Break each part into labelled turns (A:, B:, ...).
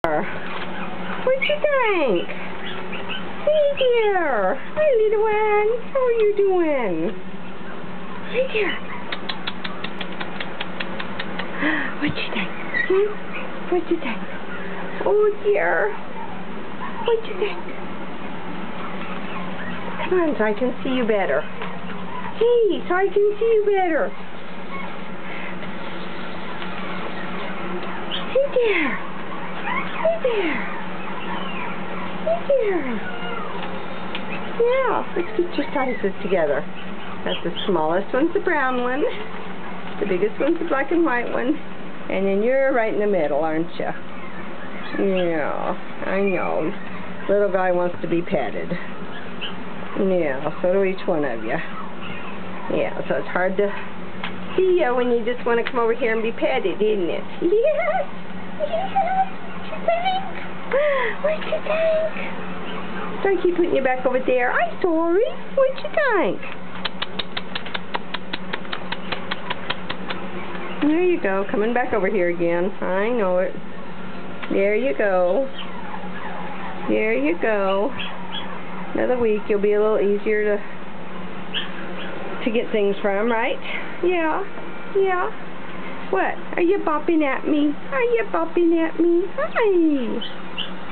A: What you think? Hey there. Hi, little one. How are you doing? Hey there. What you think? What you think? Oh dear. What you think? Come on, so I can see you better. Hey, so I can see you better. Hey there. Hey there. Hey there. Yeah, let's get your sizes together. That's the smallest one's the brown one. The biggest one's the black and white one. And then you're right in the middle, aren't you? Yeah, I know. Little guy wants to be petted. Yeah, so do each one of you. Yeah, so it's hard to see you when you just want to come over here and be petted, isn't it? Yes! Yes! What you think? So I keep putting you back over there. I'm sorry. What you think? There you go. Coming back over here again. I know it. There you go. There you go. Another week you'll be a little easier to get things from, right? Yeah. Yeah. What? Are you bopping at me? Are you bopping at me? Hi.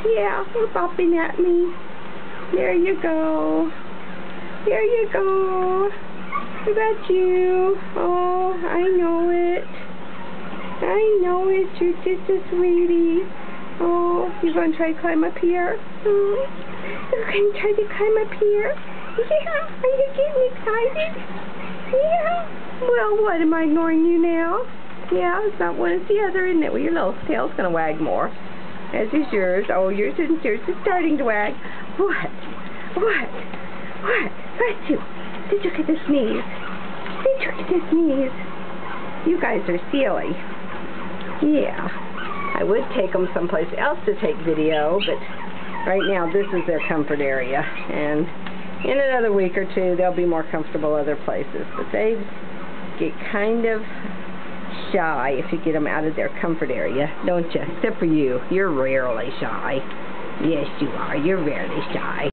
A: Yeah, you're bopping at me. There you go. There you go. What about you? Oh, I know it. I know it. You're just a sweetie. Oh, you going to try to climb up here? You're going to try to climb up here? Yeah. Are you getting excited? Yeah. Well, what? Am I ignoring you now? Yeah, it's not one, it's the other, isn't it? Well, your little tail's going to wag more. As is yours. Oh, yours isn't. Yours is starting to wag. What? What? What? Bless you. Did you get the sneeze? Did you get the sneeze? You guys are silly. Yeah. I would take them someplace else to take video, but right now this is their comfort area. And in another week or two, they'll be more comfortable other places. But they get kind of shy if you get them out of their comfort area, don't you? Except for you. You're rarely shy. Yes, you are. You're rarely shy.